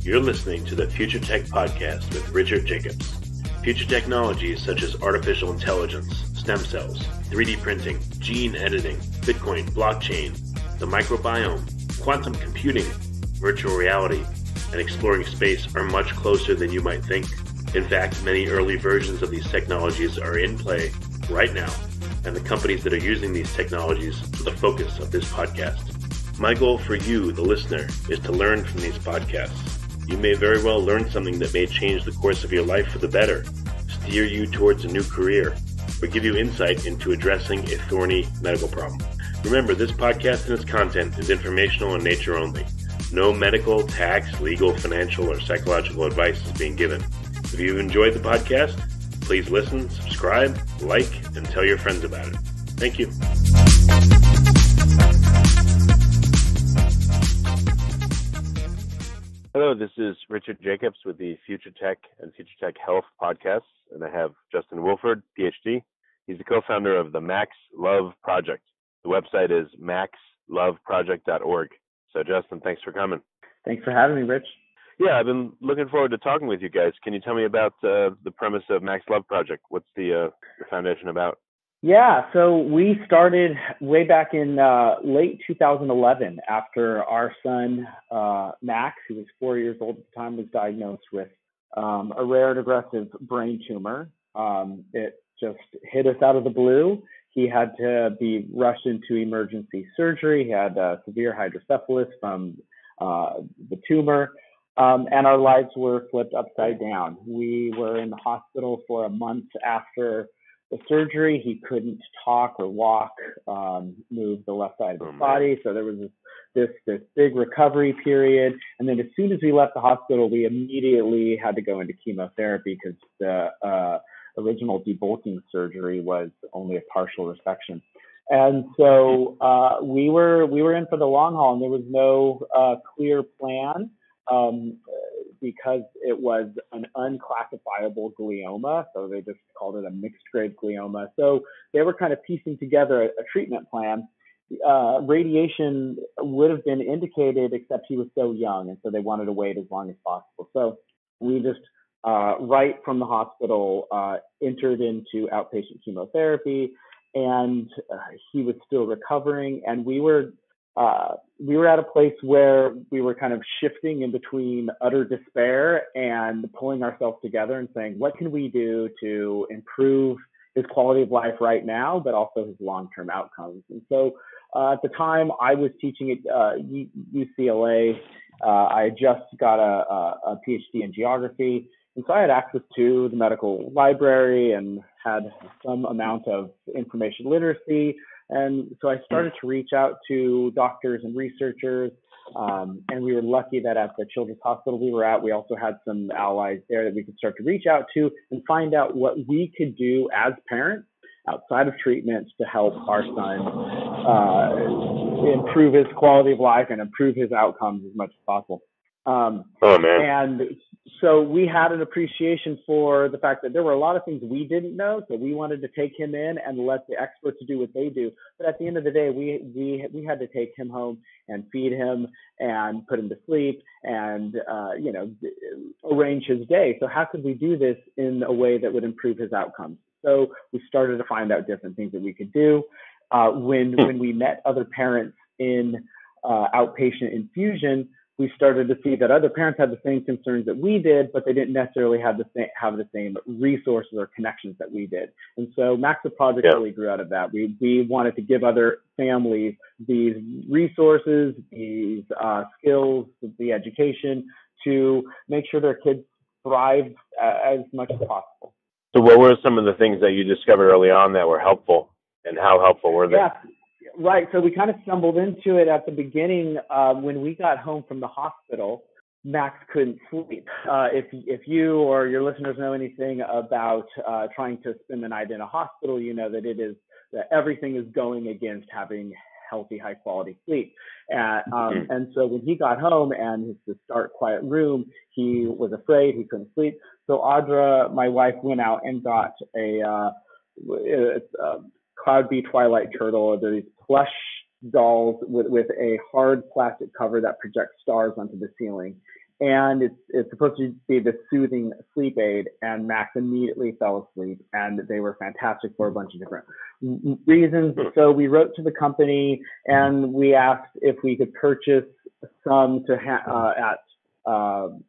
You're listening to the Future Tech Podcast with Richard Jacobs. Future technologies such as artificial intelligence, stem cells, 3D printing, gene editing, Bitcoin, blockchain, the microbiome, quantum computing, virtual reality, and exploring space are much closer than you might think. In fact, many early versions of these technologies are in play right now, and the companies that are using these technologies are the focus of this podcast. My goal for you, the listener, is to learn from these podcasts. You may very well learn something that may change the course of your life for the better, steer you towards a new career, or give you insight into addressing a thorny medical problem. Remember, this podcast and its content is informational in nature only. No medical, tax, legal, financial, or psychological advice is being given. If you've enjoyed the podcast, please listen, subscribe, like, and tell your friends about it. Thank you. Hello, this is Richard Jacobs with the Future Tech and Future Tech Health podcasts, and I have Justin Wilford, Ph.D. He's the co-founder of the MaxLove Project. The website is maxloveproject.org. So, Justin, thanks for coming. Thanks for having me, Rich. Yeah, I've been looking forward to talking with you guys. Can you tell me about the premise of MaxLove Project? What's the foundation about? Yeah, so we started way back in late 2011 after our son, Max, who was 4 years old at the time, was diagnosed with a rare and aggressive brain tumor. It just hit us out of the blue. He had to be rushed into emergency surgery. He had severe hydrocephalus from the tumor, and our lives were flipped upside down. We were in the hospital for a month after the surgery. He couldn't talk or walk, move the left side of his body. So there was this big recovery period. And then as soon as we left the hospital, we immediately had to go into chemotherapy because the original debulking surgery was only a partial resection. And so we were in for the long haul, and there was no clear plan. Because it was an unclassifiable glioma, so they just called it a mixed grade glioma. So they were kind of piecing together a treatment plan. Radiation would have been indicated, except he was so young, and so they wanted to wait as long as possible. So we just, right from the hospital, entered into outpatient chemotherapy, and he was still recovering, and we were at a place where we were kind of shifting in between utter despair and pulling ourselves together and saying, what can we do to improve his quality of life right now, but also his long-term outcomes? And so at the time I was teaching at UCLA. I had just got a Ph.D. in geography. And so I had access to the medical library and had some amount of information literacy. And so I started to reach out to doctors and researchers, and we were lucky that at the children's hospital we were at, we also had some allies there that we could start to reach out to and find out what we could do as parents outside of treatments to help our son improve his quality of life and improve his outcomes as much as possible. And so we had an appreciation for the fact that there were a lot of things we didn't know. So we wanted to take him in and let the experts do what they do. But at the end of the day, we had to take him home and feed him and put him to sleep and, arrange his day. So how could we do this in a way that would improve his outcomes? So we started to find out different things that we could do. When we met other parents in outpatient infusion, we started to see that other parents had the same concerns that we did, but they didn't necessarily have the same resources or connections that we did. And so MaxLove Project really grew out of that. We wanted to give other families these resources, these skills, the education to make sure their kids thrive as much as possible. So what were some of the things that you discovered early on that were helpful, and how helpful were they? Yeah. Right. So we kind of stumbled into it at the beginning. When we got home from the hospital, Max couldn't sleep. If you or your listeners know anything about trying to spend the night in a hospital, you know that everything is going against having healthy, high quality sleep. And so when he got home and his dark, quiet room, he was afraid, he couldn't sleep. So Audra, my wife, went out and got a Cloud Bee Twilight Turtle. They're these plush dolls with a hard plastic cover that projects stars onto the ceiling. and it's supposed to be the soothing sleep aid. And Max immediately fell asleep, and they were fantastic for a bunch of different reasons. So we wrote to the company and we asked if we could purchase some at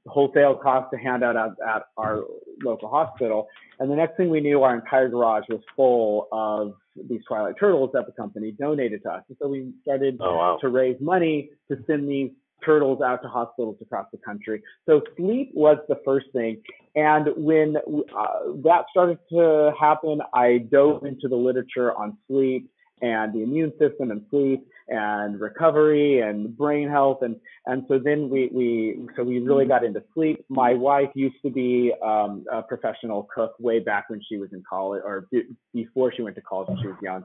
wholesale cost to hand out at our local hospital. And the next thing we knew, our entire garage was full of these twilight turtles that the company donated to us. And so we started to raise money to send these turtles out to hospitals across the country. So sleep was the first thing. And when that started to happen, I dove into the literature on sleep and the immune system and sleep and recovery and brain health. And so then we really got into sleep. My wife used to be a professional cook way back when she was in college, or before she went to college when she was young.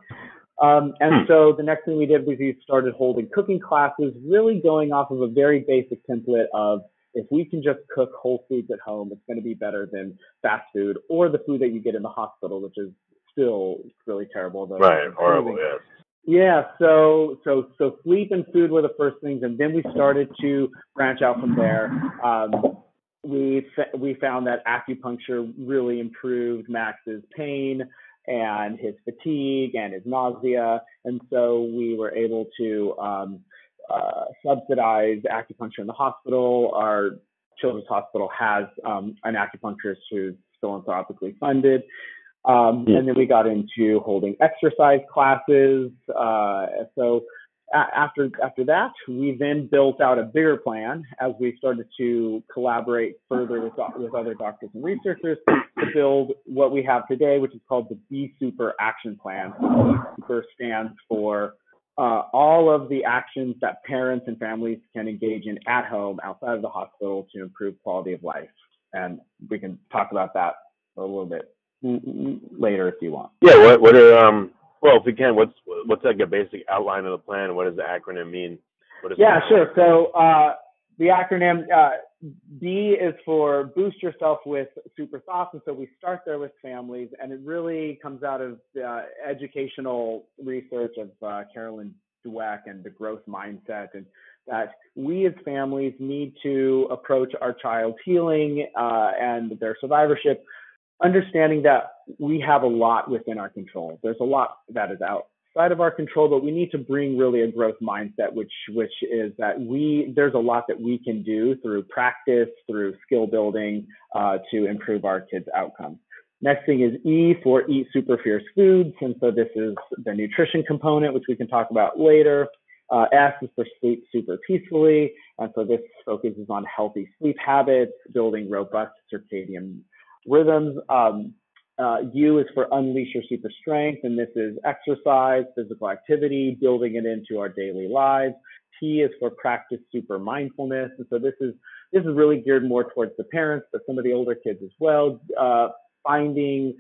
And so the next thing we did was we started holding cooking classes, really going off of a very basic template of, if we can just cook whole foods at home, it's going to be better than fast food or the food that you get in the hospital, which is still really terrible. Right, horrible, yes. Yeah, so sleep and food were the first things, and then we started to branch out from there. We found that acupuncture really improved Max's pain and his fatigue and his nausea, and so we were able to subsidize acupuncture in the hospital. Our children's hospital has an acupuncturist who's philanthropically funded. And then we got into holding exercise classes. So after that, we then built out a bigger plan as we started to collaborate further with other doctors and researchers to build what we have today, which is called the B.E.S.U.P.E.R action plan. B.E.S.U.P.E.R stands for all of the actions that parents and families can engage in at home outside of the hospital to improve quality of life. And we can talk about that a little bit later if you want. Yeah, what are well, if we can, what's like a basic outline of the plan? What does the acronym mean? Sure. So the acronym B is for boost yourself with super thoughts, and so we start there with families, and it really comes out of educational research of Carolyn Dweck and the growth mindset, and that we as families need to approach our child's healing and their survivorship, understanding that we have a lot within our control. There's a lot that is outside of our control, but we need to bring really a growth mindset, which is that there's a lot that we can do through practice, through skill building to improve our kids' outcomes. Next thing is E for eat super fierce foods. And so this is the nutrition component, which we can talk about later. S is for sleep super peacefully. And so this focuses on healthy sleep habits, building robust circadian rhythms. U is for unleash your super strength, and this is exercise, physical activity, building it into our daily lives. T is for practice super mindfulness, and so this is really geared more towards the parents, but some of the older kids as well. Finding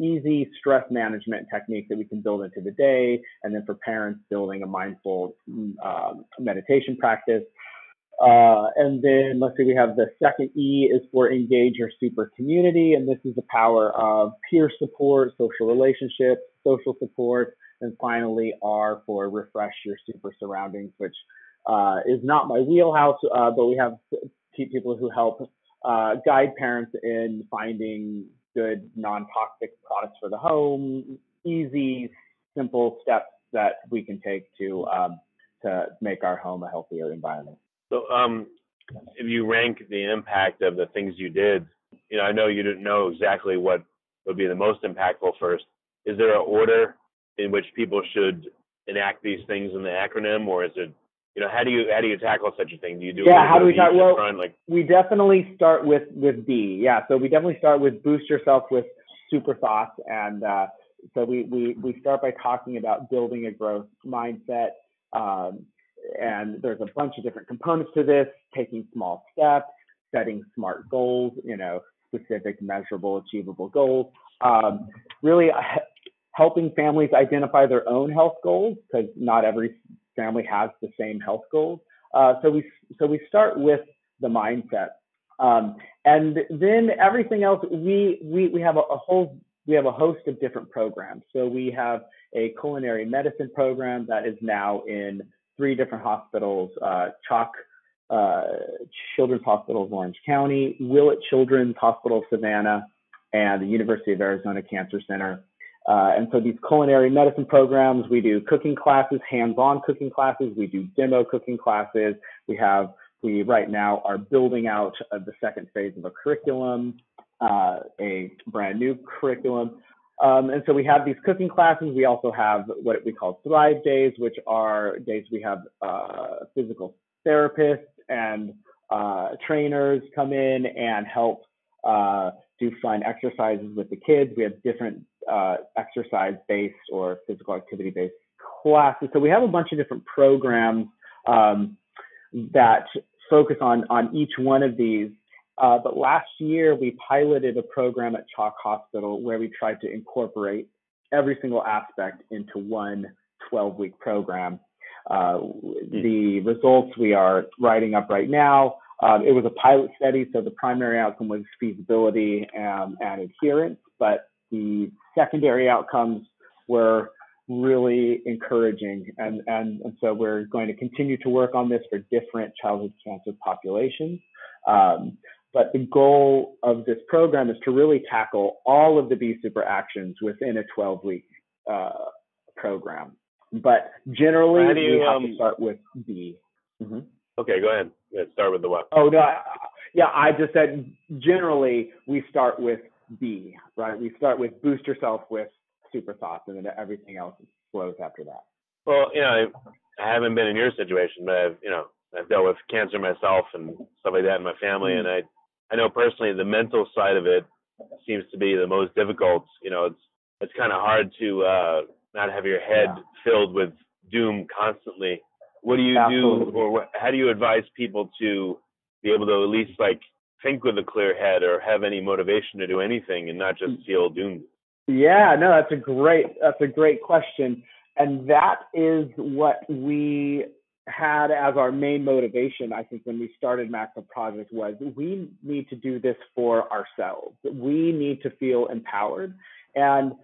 easy stress management techniques that we can build into the day, and then for parents, building a mindful meditation practice. And then let's see, we have the second E is for engage your super community. And this is the power of peer support, social relationships, social support. And finally, R for refresh your super surroundings, which is not my wheelhouse, but we have people who help guide parents in finding good non-toxic products for the home, easy, simple steps that we can take to make our home a healthier environment. So if you rank the impact of the things you did, I know you didn't know exactly what would be the most impactful first. Is there an order in which people should enact these things in the acronym, or is it, how do you tackle such a thing? Do you do how do we tackle? Well, we definitely start with B. Yeah, so we definitely start with boost yourself with super thoughts, and so we start by talking about building a growth mindset. And there's a bunch of different components to this, taking small steps, setting SMART goals, specific, measurable, achievable goals, really helping families identify their own health goals, because not every family has the same health goals. So we start with the mindset. And then everything else, we have a host of different programs. So we have a culinary medicine program that is now in 3 different hospitals, Chalk Children's Hospital of Orange County, Willett Children's Hospital of Savannah, and the University of Arizona Cancer Center. And so these culinary medicine programs, we do cooking classes, hands-on cooking classes. We do demo cooking classes. We right now are building out the second phase of a curriculum, a brand new curriculum. And so we have these cooking classes. We also have what we call Thrive Days, which are days we have physical therapists and trainers come in and help do fun exercises with the kids. We have different exercise-based or physical activity-based classes. So we have a bunch of different programs that focus on each one of these. But last year, we piloted a program at Chalk Hospital where we tried to incorporate every single aspect into one 12-week program. The results we are writing up right now. It was a pilot study, so the primary outcome was feasibility and adherence, but the secondary outcomes were really encouraging. And so we're going to continue to work on this for different childhood cancer populations. But the goal of this program is to really tackle all of the B.E.S.U.P.E.R actions within a 12-week program. But generally, we have to start with B. Mm-hmm. Okay, go ahead. Start with the what? Oh, no. I just said generally we start with B, right? We start with boost yourself with super thoughts, and then everything else flows after that. Well, I haven't been in your situation, but I've dealt with cancer myself and stuff like that in my family, and I know personally the mental side of it seems to be the most difficult. It's kind of hard to not have your head filled with doom constantly. What do you do, or how do you advise people to be able to at least think with a clear head or have any motivation to do anything and not just feel doomed? Yeah, no, that's a great question. And that is what we had as our main motivation, I think, when we started MaxLove Project, was we need to do this for ourselves. We need to feel empowered. And,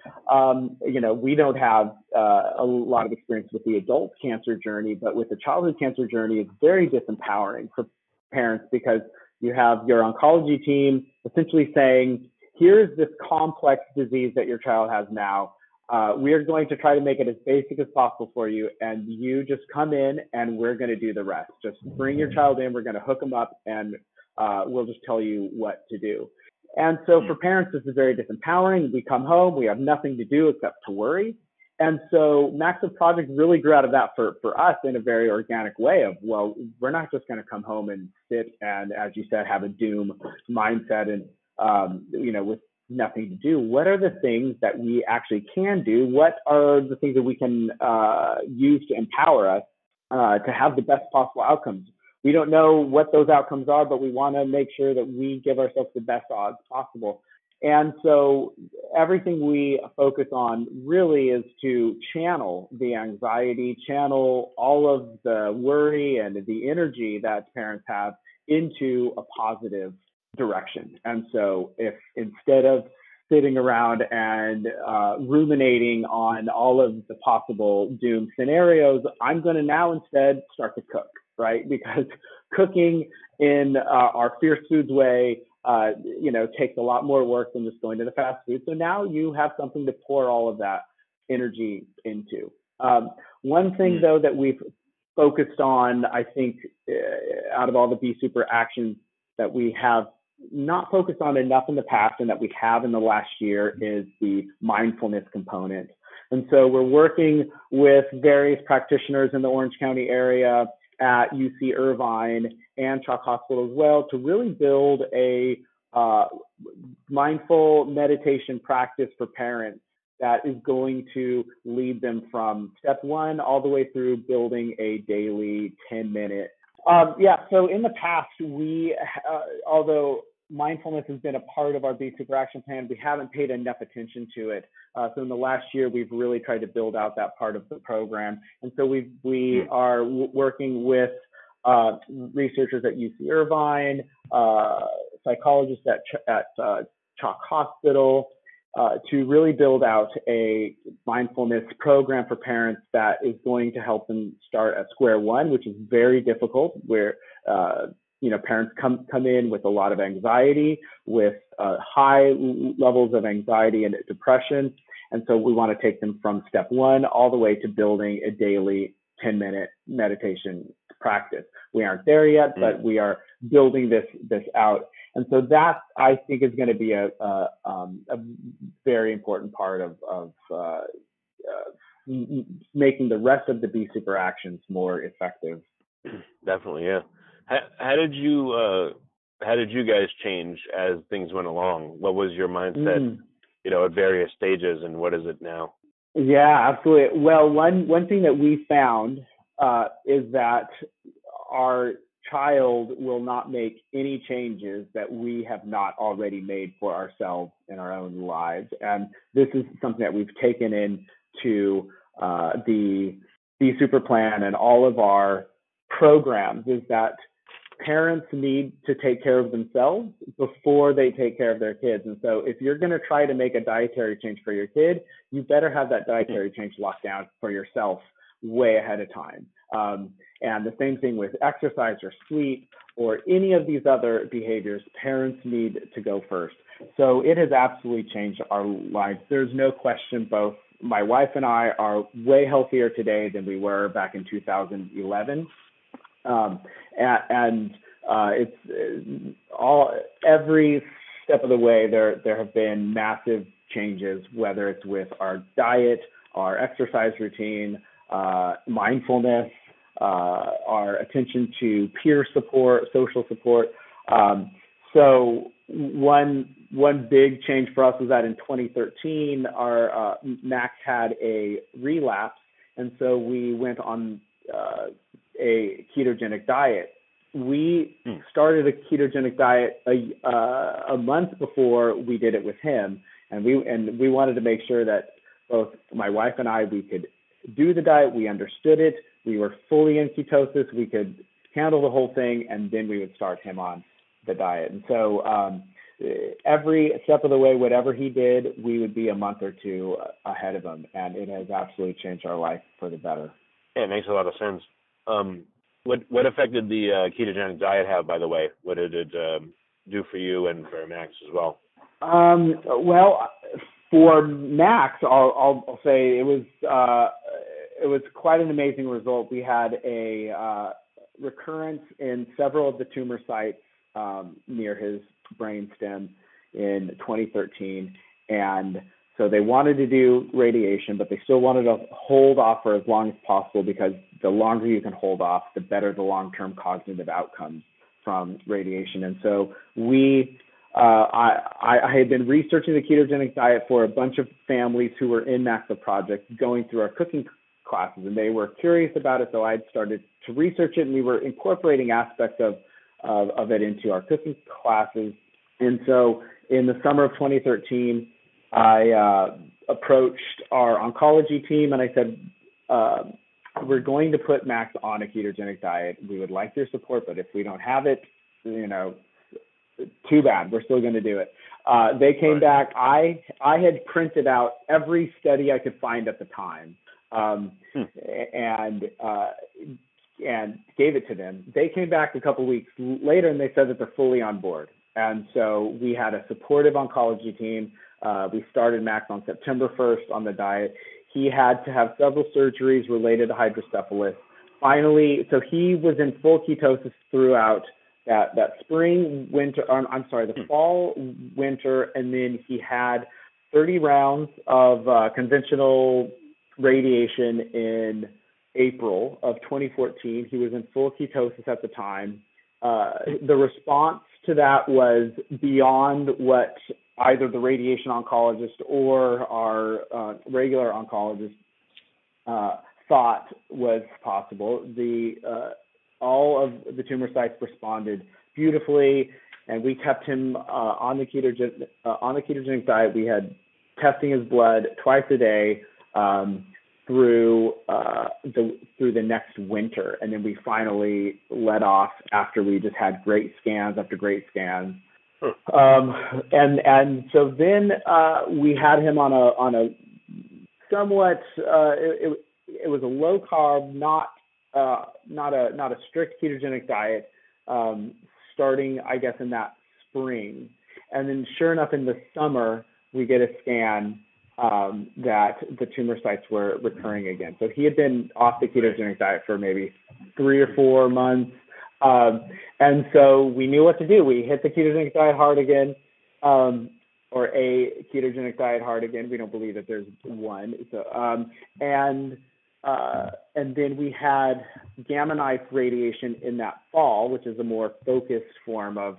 we don't have a lot of experience with the adult cancer journey, but with the childhood cancer journey, it's very disempowering for parents because you have your oncology team essentially saying, here's this complex disease that your child has now. We are going to try to make it as basic as possible for you, and you just come in and we're going to do the rest. Just bring your child in, we're going to hook them up, and we'll just tell you what to do. And so for parents, this is very disempowering. We come home, we have nothing to do except to worry. And so MaxLove Project really grew out of that for us in a very organic way of, well, we're not just going to come home and sit and, as you said, have a doom mindset and, with nothing to do. What are the things that we actually can do? What are the things that we can use to empower us to have the best possible outcomes? We don't know what those outcomes are, but we want to make sure that we give ourselves the best odds possible. And so everything we focus on really is to channel the anxiety, channel all of the worry and the energy that parents have into a positive direction. And so if instead of sitting around and ruminating on all of the possible doom scenarios, I'm going to now instead start to cook, right? Because cooking in our Fierce Foods way, takes a lot more work than just going to the fast food. So now you have something to pour all of that energy into. One thing, though, that we've focused on, I think, out of all the B.E.S.U.P.E.R actions that we have not focused on enough in the past and that we have in the last year is the mindfulness component. And so we're working with various practitioners in the Orange County area at UC Irvine and Chalk Hospital as well to really build a mindful meditation practice for parents that is going to lead them from step one all the way through building a daily 10-minute. So in the past, although mindfulness has been a part of our B.E.S.U.P.E.R action plan, we haven't paid enough attention to it. So in the last year, we've really tried to build out that part of the program. And so we are working with researchers at UC Irvine, psychologists at Chalk Hospital, to really build out a mindfulness program for parents that is going to help them start at square one, which is very difficult, where parents come in with a lot of anxiety, with high levels of anxiety and depression. And so we want to take them from step one all the way to building a daily 10-minute meditation practice. We aren't there yet, but we are building this out. And so that, I think, is going to be a very important part of making the rest of the B.E.S.U.P.E.R actions more effective. Definitely, yeah. How did you guys change as things went along? What was your mindset, at various stages, and what is it now? Yeah, absolutely. Well, one thing that we found is that our child will not make any changes that we have not already made for ourselves in our own lives. And this is something that we've taken into the B.E.S.U.P.E.R plan and all of our programs, is that parents need to take care of themselves before they take care of their kids. And so if you're going to try to make a dietary change for your kid, you better have that dietary change locked down for yourself way ahead of time. And the same thing with exercise or sleep or any of these other behaviors, parents need to go first. So it has absolutely changed our lives. There's no question. Both my wife and I are way healthier today than we were back in 2011. It's every step of the way there have been massive changes, whether it's with our diet, our exercise routine, mindfulness, our attention to peer support, social support. So one big change for us was that in 2013, our Max had a relapse, and so we went on a ketogenic diet. We started a ketogenic diet a month before we did it with him, and we wanted to make sure that both my wife and I, we could do the diet, we understood it, we were fully in ketosis, we could handle the whole thing, and then we would start him on the diet. And so every step of the way, whatever he did, we would be a month or two ahead of him, and it has absolutely changed our life for the better. Yeah, it makes a lot of sense. What effect did the ketogenic diet have, by the way? What did it do for you and for Max as well? Well, for Max, I'll say it was quite an amazing result. We had a recurrence in several of the tumor sites near his brainstem in 2013, and so they wanted to do radiation, but they still wanted to hold off for as long as possible, because the longer you can hold off, the better the long-term cognitive outcomes from radiation. And so I had been researching the ketogenic diet for a bunch of families who were in MaxLove Project, going through our cooking classes, and they were curious about it. So I started to research it, and we were incorporating aspects of it into our cooking classes. And so in the summer of 2013, I approached our oncology team, and I said, we're going to put Max on a ketogenic diet. We would like your support, but if we don't have it, too bad. We're still going to do it. They came back. I had printed out every study I could find at the time, and gave it to them. They came back a couple weeks later, and they said that they're fully on board. And so we had a supportive oncology team. We started Max on September 1st on the diet. He had to have several surgeries related to hydrocephalus. Finally, so he was in full ketosis throughout that spring, winter, the fall, winter, and then he had 30 rounds of conventional radiation in April of 2014. He was in full ketosis at the time. The response to that was beyond what either the radiation oncologist or our regular oncologist thought was possible. All of the tumor sites responded beautifully, and we kept him on the ketogenic diet. We had testing his blood twice a day through the next winter, and then we finally let off after we just had great scans after great scans. And so then we had him on a somewhat it was a low carb, not a strict ketogenic diet, starting, I guess, in that spring. And then sure enough, in the summer, we get a scan that the tumor sites were recurring again. So he had been off the ketogenic diet for maybe 3 or 4 months. And so we knew what to do. We hit the ketogenic diet hard again, or a ketogenic diet hard again. We don't believe that there's one. So, and then we had gamma knife radiation in that fall, which is a more focused form of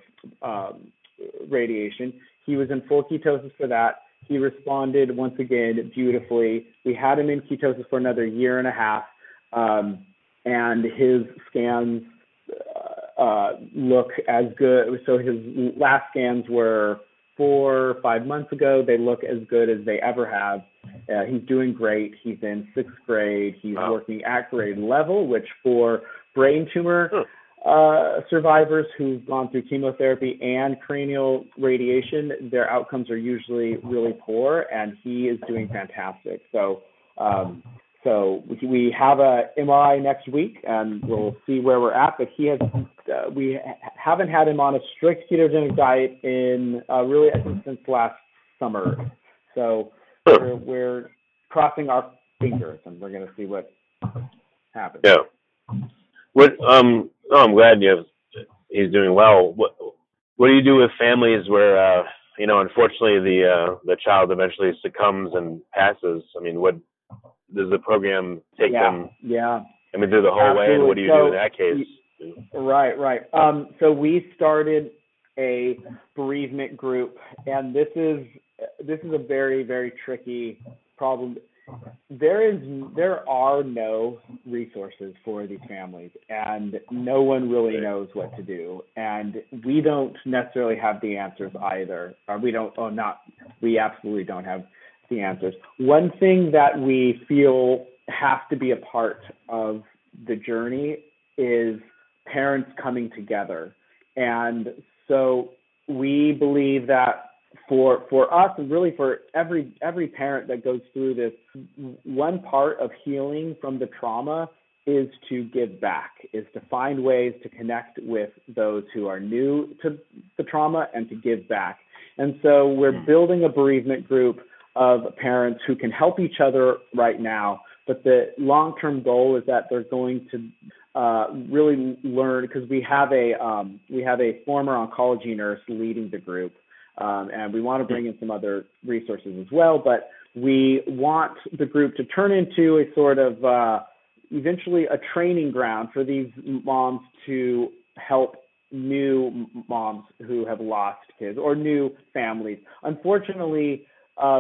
radiation. He was in full ketosis for that. He responded once again beautifully. We had him in ketosis for another 1.5 years, and his scans look as good. So his last scans were 4 or 5 months ago. They look as good as they ever have. He's doing great. He's in 6th grade. He's working at grade level, which for brain tumor survivors who've gone through chemotherapy and cranial radiation, their outcomes are usually really poor, and he is doing fantastic. So we have a MRI next week, and we'll see where we're at. But we haven't had him on a strict ketogenic diet in really, I think, since last summer. So we're crossing our fingers, and we're going to see what happens. Yeah. I'm glad he's doing well. What do you do with families where unfortunately the child eventually succumbs and passes? I mean, what does the program take them? Yeah. I mean, through the whole way, and what do you do in that case? Right. So we started a bereavement group, and this is a very, very tricky problem. There are no resources for these families, and no one really knows what to do. And we don't necessarily have the answers either. We absolutely don't have the answers. One thing that we feel has to be a part of the journey is parents coming together. And so we believe that for us, and really for every parent that goes through this, one part of healing from the trauma is to give back, is to find ways to connect with those who are new to the trauma and to give back. And so we're building a bereavement group of parents who can help each other right now. But the long-term goal is that they're going to really learn, because we have a former oncology nurse leading the group, and we want to bring in some other resources as well. But we want the group to turn into a sort of eventually a training ground for these moms to help new moms who have lost kids or new families. Unfortunately,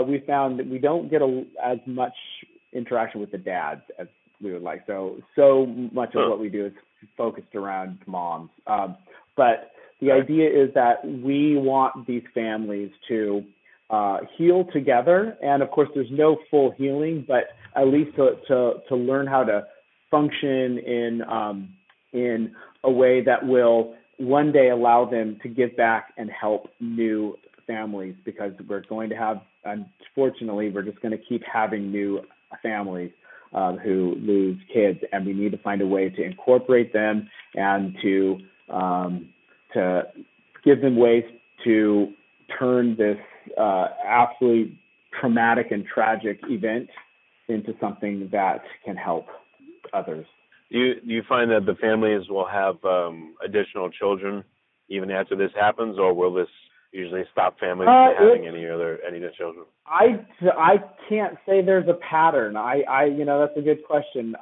we found that we don't get as much interaction with the dads as we would like. So much of what we do is focused around moms. But the idea is that we want these families to heal together. And of course, there's no full healing, but at least to learn how to function in a way that will one day allow them to give back and help new families, because we're going to have, unfortunately, we're just going to keep having new families who lose kids, and we need to find a way to incorporate them and to give them ways to turn this absolutely traumatic and tragic event into something that can help others. Do you find that the families will have additional children even after this happens, or will this usually stop families from having any other children? I can't say there's a pattern. That's a good question.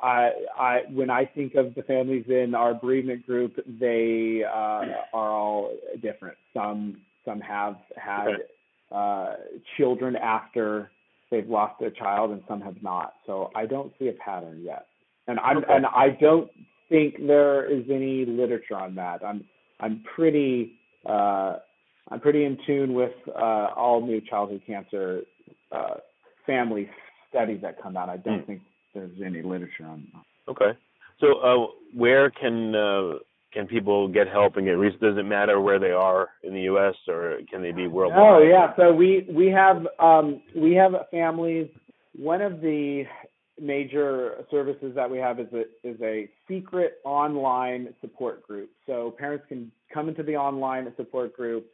When I think of the families in our bereavement group, they are all different. Some have had children after they've lost their child, and some have not. So I don't see a pattern yet, and I don't think there is any literature on that. I'm pretty in tune with all new childhood cancer family studies that come out. I don't think there's any literature on that. Okay. So where can people get help and get research? Does it matter where they are in the U.S. or can they be worldwide? Oh yeah. So we have families. One of the major services that we have is a secret online support group. So parents can come into the online support group.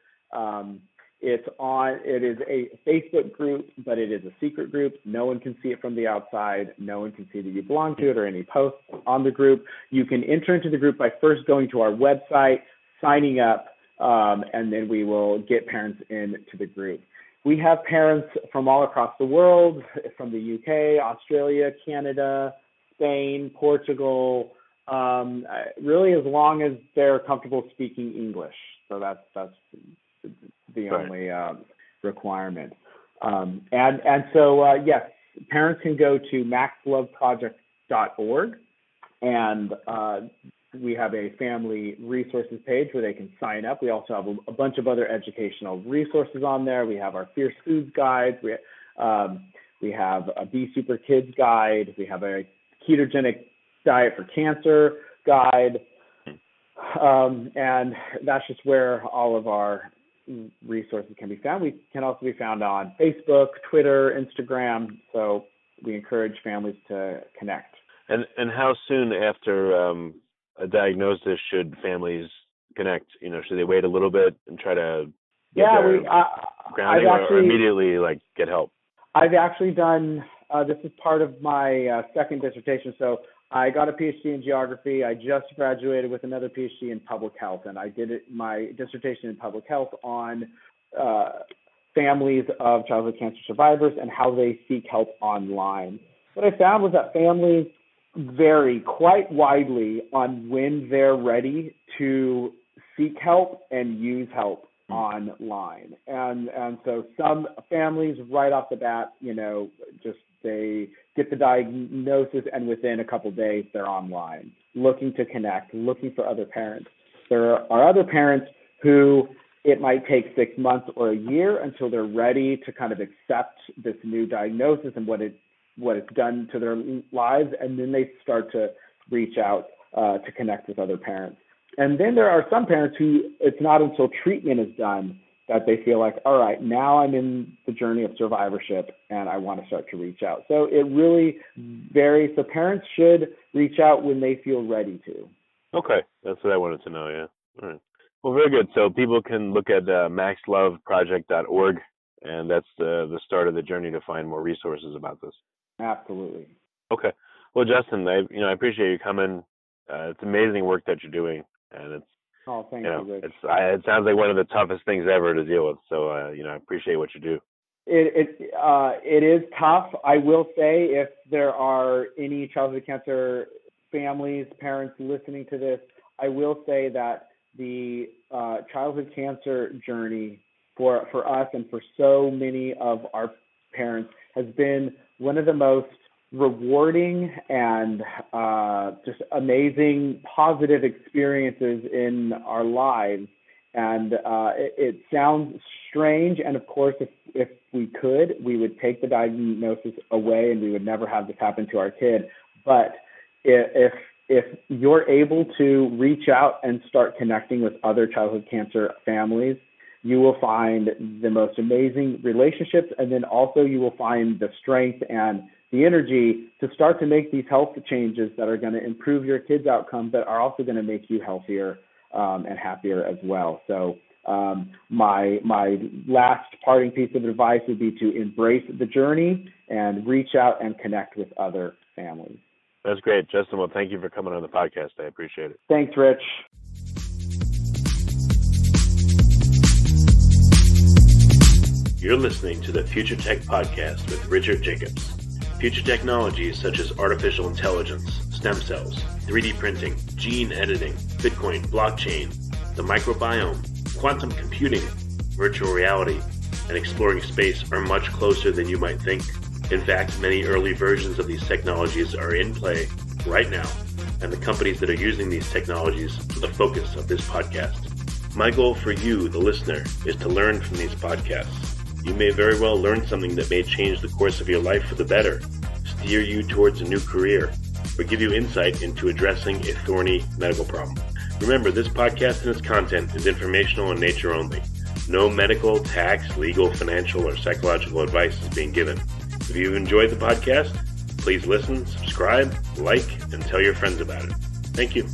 It is a Facebook group, but it is a secret group. No one can see it from the outside. No one can see that you belong to it or any posts on the group. You can enter into the group by first going to our website, signing up, and then we will get parents into the group. We have parents from all across the world, from the UK, Australia, Canada, Spain, Portugal, really as long as they're comfortable speaking English. So that's the only requirement. So yes, parents can go to MaxLoveProject.org, and we have a family resources page where they can sign up. We also have a bunch of other educational resources on there. We have our Fierce Foods guides. We have a B.E.S.U.P.E.R Kids guide. We have a ketogenic diet for cancer guide. And that's just where all of our resources can be found. We can also be found on Facebook, Twitter, Instagram. So we encourage families to connect. And how soon after a diagnosis should families connect? Should they wait a little bit and try to get grounding, or immediately get help? I've actually done, this is part of my second dissertation. So I got a Ph.D. in geography. I just graduated with another Ph.D. in public health, and I did my dissertation in public health on families of childhood cancer survivors and how they seek help online. What I found was that families vary quite widely on when they're ready to seek help and use help online. And so some families right off the bat, they get the diagnosis and within a couple of days they're online, looking to connect, looking for other parents. There are other parents who it might take 6 months or a year until they're ready to kind of accept this new diagnosis and what it's done to their lives, and then they start to reach out to connect with other parents. And then there are some parents who it's not until treatment is done that they feel like, all right, now I'm in the journey of survivorship and I want to start to reach out. So it really varies. So parents should reach out when they feel ready to. Okay. That's what I wanted to know, yeah. All right. Well, very good. So people can look at MaxLoveProject.org, and that's the start of the journey to find more resources about this. Absolutely. Okay. Well, Justin, I appreciate you coming. It's amazing work that you're doing, and it's thank you, Rich. It sounds like one of the toughest things ever to deal with. So I appreciate what you do. It is tough. I will say, if there are any childhood cancer families, parents listening to this, I will say that the childhood cancer journey for us and for so many of our parents has been one of the most rewarding and just amazing positive experiences in our lives. And it sounds strange. And of course, if we could, we would take the diagnosis away and we would never have this happen to our kid. But if you're able to reach out and start connecting with other childhood cancer families, you will find the most amazing relationships, and then also you will find the strength and the energy to start to make these health changes that are going to improve your kids' outcome, but are also going to make you healthier and happier as well. So my last parting piece of advice would be to embrace the journey and reach out and connect with other families. That's great, Justin. Well, thank you for coming on the podcast. I appreciate it. Thanks, Rich. You're listening to the Future Tech Podcast with Richard Jacobs. Future technologies such as artificial intelligence, stem cells, 3D printing, gene editing, Bitcoin, blockchain, the microbiome, quantum computing, virtual reality, and exploring space are much closer than you might think. In fact, many early versions of these technologies are in play right now, and the companies that are using these technologies are the focus of this podcast. My goal for you, the listener, is to learn from these podcasts. You may very well learn something that may change the course of your life for the better, steer you towards a new career, or give you insight into addressing a thorny medical problem. Remember, this podcast and its content is informational in nature only. No medical, tax, legal, financial, or psychological advice is being given. If you've enjoyed the podcast, Please listen, subscribe, like, and tell your friends about it. Thank you.